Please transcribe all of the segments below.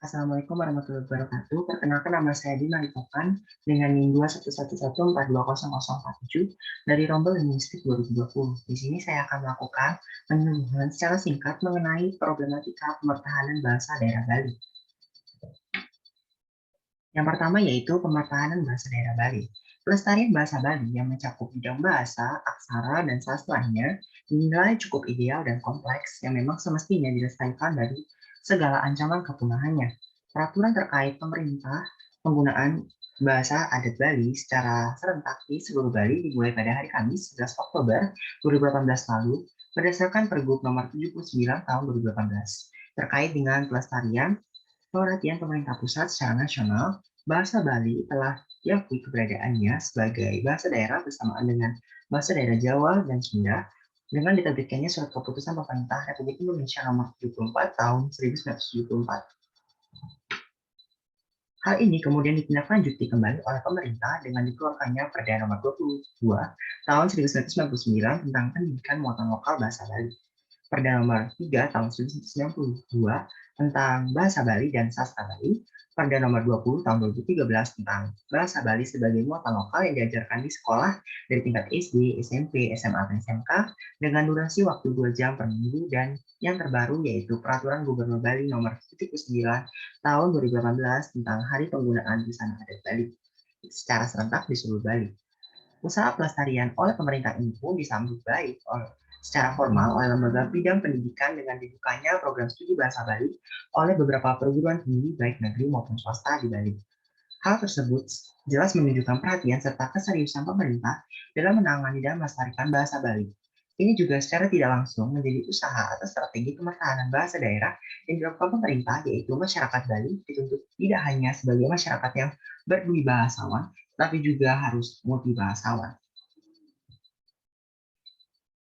Assalamualaikum warahmatullahi wabarakatuh. Perkenalkan nama saya Dina Litokan dengan NIM 21114200047 dari Rombel Linguistik 2020. Di sini saya akan melakukan penyuluhan secara singkat mengenai problematika pemertahanan bahasa daerah Bali. Yang pertama yaitu pemertahanan bahasa daerah Bali. Pelestarian bahasa Bali yang mencakup bidang bahasa, aksara, dan sastranya dinilai cukup ideal dan kompleks yang memang semestinya dilestarikan dari segala ancaman kepunahannya. Peraturan terkait pemerintah penggunaan bahasa adat Bali secara serentak di seluruh Bali dimulai pada hari Kamis 11 Oktober 2018 lalu berdasarkan Pergub nomor 79 tahun 2018 terkait dengan pelestarian perhatian pemerintah pusat secara nasional. Bahasa Bali telah diakui keberadaannya sebagai bahasa daerah bersamaan dengan bahasa daerah Jawa dan Sunda dengan diterbitkannya surat keputusan pemerintah Republik Indonesia nomor 74 tahun 1974. Hal ini kemudian ditindaklanjuti kembali oleh pemerintah dengan dikeluarkannya Perda nomor 22 tahun 1999 tentang pendidikan muatan lokal bahasa Bali. Perda nomor 3 tahun 1992 tentang Bahasa Bali dan Sastra Bali, Perda nomor 20 tahun 2013 tentang Bahasa Bali sebagai muatan lokal yang diajarkan di sekolah dari tingkat SD, SMP, SMA, dan SMK dengan durasi waktu 2 jam per minggu, dan yang terbaru yaitu Peraturan Gubernur Bali nomor 79 tahun 2018 tentang Hari Penggunaan Busana Adat Bali secara serentak di seluruh Bali. Usaha pelestarian oleh pemerintah ini pun disambut baik secara formal oleh lembaga bidang pendidikan dengan dibukanya program studi bahasa Bali oleh beberapa perguruan tinggi baik negeri maupun swasta di Bali. Hal tersebut jelas menunjukkan perhatian serta keseriusan pemerintah dalam menangani dan melestarikan bahasa Bali. Ini juga secara tidak langsung menjadi usaha atau strategi pemertahanan bahasa daerah yang dilakukan pemerintah, yaitu masyarakat Bali dituntut tidak hanya sebagai masyarakat yang berwibahasawan, tapi juga harus multibahasawan.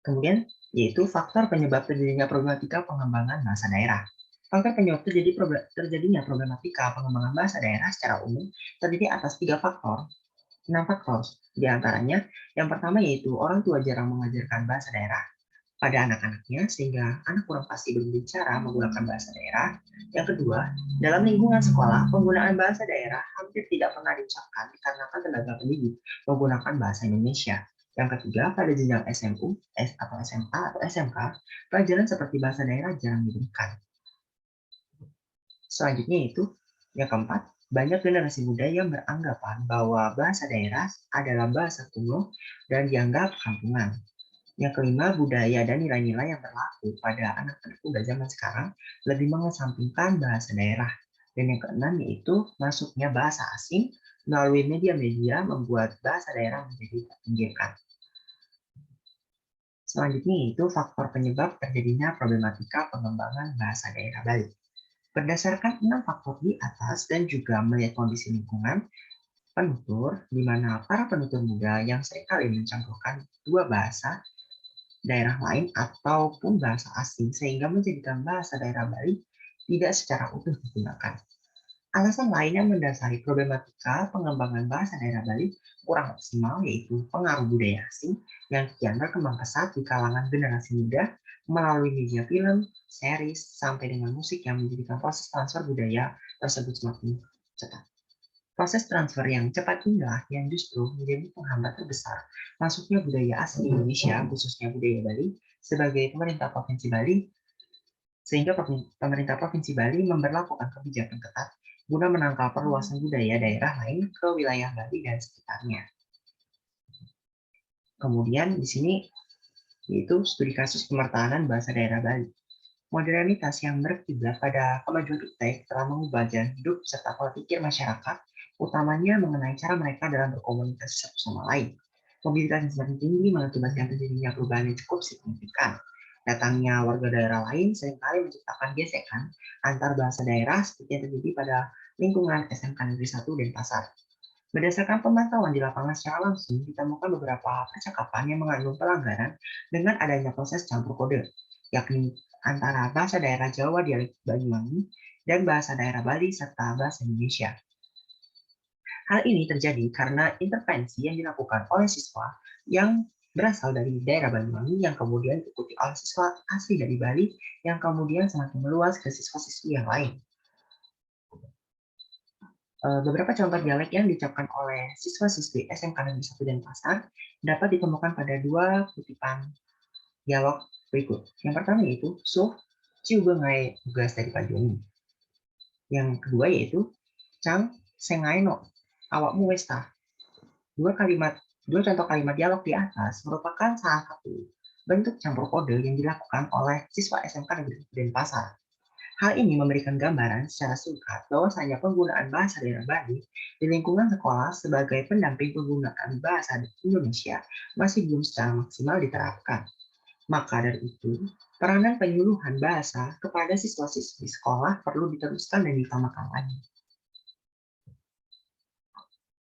Kemudian, yaitu faktor penyebab terjadinya problematika pengembangan bahasa daerah. Faktor penyebab terjadinya problematika pengembangan bahasa daerah secara umum terdiri atas 6 faktor. Di antaranya, yang pertama yaitu orang tua jarang mengajarkan bahasa daerah pada anak-anaknya sehingga anak kurang pasti berbicara menggunakan bahasa daerah. Yang kedua, dalam lingkungan sekolah, penggunaan bahasa daerah hampir tidak pernah diucapkan dikarenakan tenaga pendidik menggunakan bahasa Indonesia. Yang ketiga, pada jenjang SMU, atau SMA atau SMK, pelajaran seperti bahasa daerah jarang diberikan. Selanjutnya itu, yang keempat, banyak generasi muda yang beranggapan bahwa bahasa daerah adalah bahasa kuno dan dianggap kampungan. Yang kelima, budaya dan nilai-nilai yang berlaku pada anak-anak muda zaman sekarang lebih mengesampingkan bahasa daerah. Dan yang keenam yaitu masuknya bahasa asing melalui media-media membuat bahasa daerah menjadi terpinggirkan. Selanjutnya yaitu faktor penyebab terjadinya problematika pengembangan bahasa daerah Bali. Berdasarkan 6 faktor di atas dan juga melihat kondisi lingkungan, penutur, di mana para penutur muda yang seringkali mencampurkan dua bahasa daerah lain ataupun bahasa asing sehingga menjadikan bahasa daerah Bali tidak secara utuh digunakan. Alasan lain yang mendasari problematika pengembangan bahasa daerah Bali kurang optimal yaitu pengaruh budaya asing yang kian berkembang pesat di kalangan generasi muda melalui media film, series, sampai dengan musik yang menjadikan proses transfer budaya tersebut semakin cepat. Proses transfer yang cepat inilah yang justru menjadi penghambat terbesar masuknya budaya asli Indonesia, khususnya budaya Bali, sebagai pemerintah Provinsi Bali, sehingga pemerintah Provinsi Bali memberlakukan kebijakan ketat guna menangkal perluasan budaya daerah lain ke wilayah Bali dan sekitarnya. Kemudian di sini yaitu studi kasus pemertahanan bahasa daerah Bali. Modernitas yang berkiblat pada kemajuan iptek telah mengubah jalan hidup serta pola pikir masyarakat, utamanya mengenai cara mereka dalam berkomunikasi satu sama lain. Mobilitas yang semakin tinggi mengakibatkan terjadinya perubahan yang cukup signifikan. Datangnya warga daerah lain seringkali menciptakan gesekan antar bahasa daerah seperti yang terjadi pada lingkungan SMK Negeri 1 Denpasar. Berdasarkan pemantauan di lapangan secara langsung, ditemukan beberapa percakapan yang mengandung pelanggaran dengan adanya proses campur kode, yakni antara bahasa daerah Jawa dialek Banyuwangi dan bahasa daerah Bali serta bahasa Indonesia. Hal ini terjadi karena intervensi yang dilakukan oleh siswa yang berasal dari daerah Banyuwangi yang kemudian diikuti oleh siswa asli dari Bali yang kemudian semakin meluas ke siswa-siswi yang lain. Beberapa contoh dialek yang diucapkan oleh siswa-siswi SMK Negeri 1 Denpasar dapat ditemukan pada dua kutipan dialog berikut. Yang pertama yaitu "So, ciu bengai tugas dari Pak Joni." Yang kedua yaitu "Cang, sengai no, awakmu wes tah." Dua contoh kalimat dialog di atas merupakan salah satu bentuk campur kode yang dilakukan oleh siswa SMK Negeri Denpasar. Hal ini memberikan gambaran secara singkat bahwasanya penggunaan bahasa daerah Bali di lingkungan sekolah sebagai pendamping penggunaan bahasa Indonesia masih belum secara maksimal diterapkan. Maka dari itu, peranan penyuluhan bahasa kepada siswa-siswi sekolah perlu diteruskan dan ditambahkan lagi.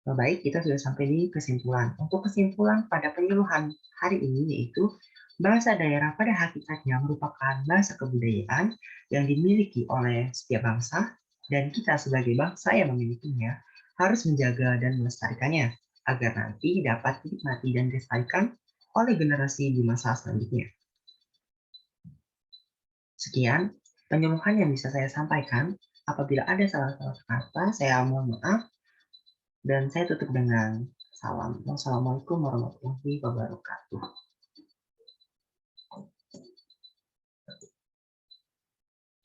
Baik, kita sudah sampai di kesimpulan. Untuk kesimpulan pada penyuluhan hari ini yaitu bahasa daerah pada hakikatnya merupakan bahasa kebudayaan yang dimiliki oleh setiap bangsa dan kita sebagai bangsa yang memilikinya harus menjaga dan melestarikannya agar nanti dapat dinikmati dan dilestarikan oleh generasi di masa selanjutnya. Sekian penyuluhan yang bisa saya sampaikan. Apabila ada salah-salah kata, saya mohon maaf. Dan saya tutup dengan salam. Wassalamualaikum warahmatullahi wabarakatuh.